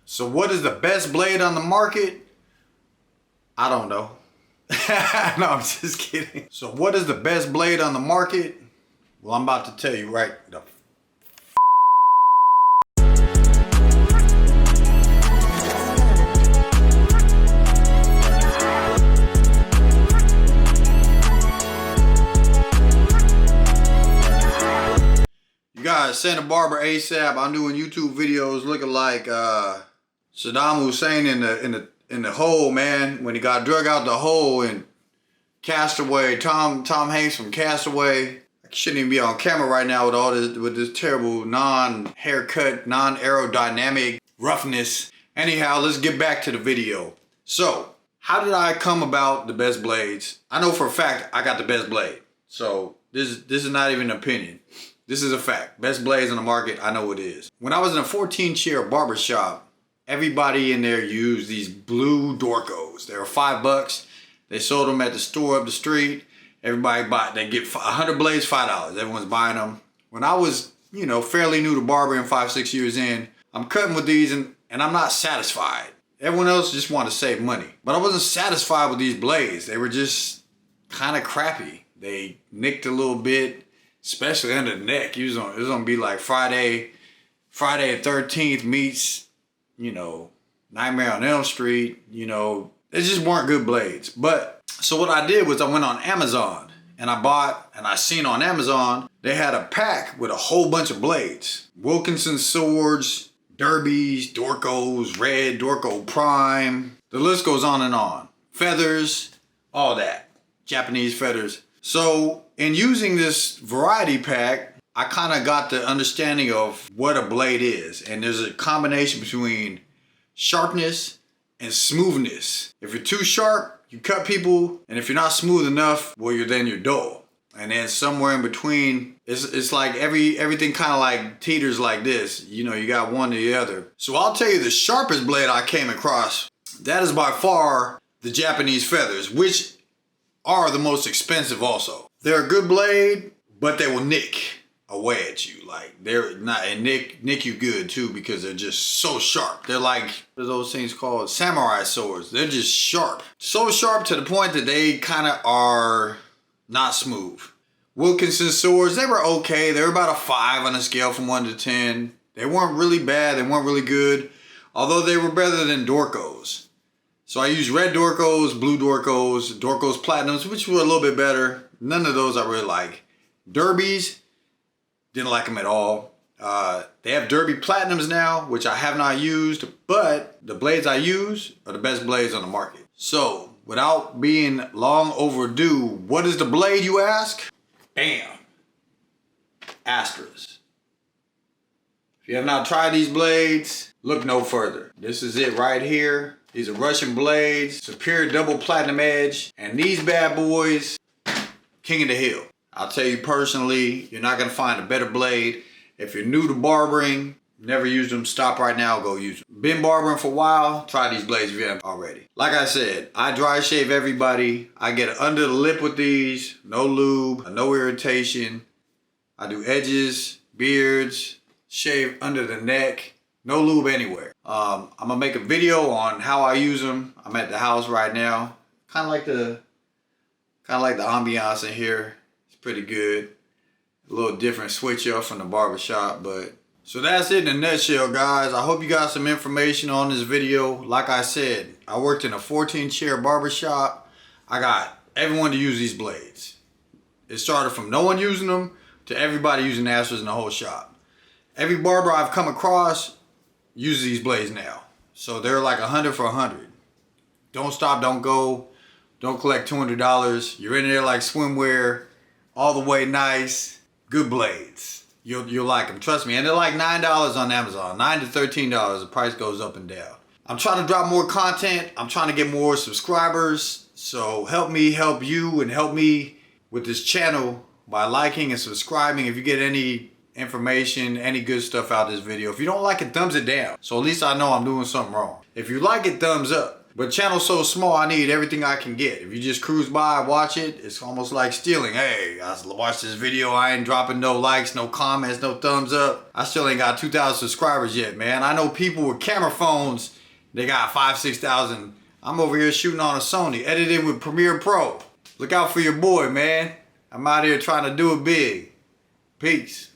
So what is the best blade on the market? I don't know. No, I'm just kidding. So what is the best blade on the market? Well, I'm about to tell you right the You guys, send a barber ASAP. I'm doing YouTube videos looking like Saddam Hussein in the hole, man. When he got drug out the hole in Castaway, Tom Hanks from Castaway. I shouldn't even be on camera right now with this terrible non-haircut, non-aerodynamic roughness. Anyhow, let's get back to the video. So, how did I come about the best blades? I know for a fact I got the best blade. So this is not even an opinion. This is a fact. Best blades on the market, I know it is. When I was in a 14-chair barber shop, everybody in there used these blue Dorcos. They were $5. They sold them at the store up the street. Everybody bought, they get 100 blades, $5. Everyone's buying them. When I was, fairly new to barbering, 5-6 years in, I'm cutting with these and I'm not satisfied. Everyone else just wanted to save money. But I wasn't satisfied with these blades. They were just kind of crappy. They nicked a little bit, especially under the neck. It was gonna be like Friday the 13th meets, Nightmare on Elm Street. They just weren't good blades. But so what I did was I went on Amazon and I seen on Amazon they had a pack with a whole bunch of blades. Wilkinson swords, derbies, Dorcos, red, Dorco prime. The list goes on and on. Feathers, all that. Japanese feathers. So in using this variety pack, I kind of got the understanding of what a blade is. And there's a combination between sharpness and smoothness. If you're too sharp, you cut people. And if you're not smooth enough, well, you're dull. And then somewhere in between, it's like everything kind of like teeters like this. You got one or the other. So I'll tell you the sharpest blade I came across, that is by far the Japanese feathers, which are the most expensive also. They're a good blade, but they will nick away at you. Like they're not, and nick you good too because they're just so sharp. They're like, what are those things called? Samurai swords. They're just sharp. So sharp to the point that they kind of are not smooth. Wilkinson swords, they were okay. They were about a 5 on a scale from 1 to 10. They weren't really bad. They weren't really good. Although they were better than Dorcos. So I used red Dorcos, blue Dorcos, Dorcos Platinums, which were a little bit better. None of those I really like. Derbies, didn't like them at all. They have Derby Platinums now, which I have not used, but the blades I use are the best blades on the market. So, without being long overdue, what is the blade, you ask? Bam! Astras. If you have not tried these blades, look no further. This is it right here. These are Russian blades, Superior Double Platinum Edge, and these bad boys, King of the Hill. I'll tell you personally, you're not gonna find a better blade. If you're new to barbering, never used them, stop right now, go use them. Been barbering for a while, try these blades if you haven't already. Like I said, I dry shave everybody. I get under the lip with these, no lube, no irritation. I do edges, beards, shave under the neck. No lube anywhere. I'm gonna make a video on how I use them. I'm at the house right now. Kind of like the ambiance in here. It's pretty good. A little different switch up from the barbershop, but so that's it in a nutshell, guys. I hope you got some information on this video. Like I said, I worked in a 14-chair barbershop. I got everyone to use these blades. It started from no one using them to everybody using Astras in the whole shop. Every barber I've come across uses these blades now. So they're like 100 for 100. Don't stop, don't go. Don't collect $200. You're in there like swimwear, all the way nice, good blades. You'll like them, trust me. And they're like $9 on Amazon, $9 to $13. The price goes up and down. I'm trying to drop more content. I'm trying to get more subscribers. So help me help you and help me with this channel by liking and subscribing. If you get any information, any good stuff out of this video. If you don't like it, thumbs it down. So at least I know I'm doing something wrong. If you like it, thumbs up. But channel's so small, I need everything I can get. If you just cruise by, watch it, it's almost like stealing. Hey, I watched this video, I ain't dropping no likes, no comments, no thumbs up. I still ain't got 2,000 subscribers yet, man. I know people with camera phones, they got 5,000, 6,000. I'm over here shooting on a Sony, edited with Premiere Pro. Look out for your boy, man. I'm out here trying to do it big. Peace.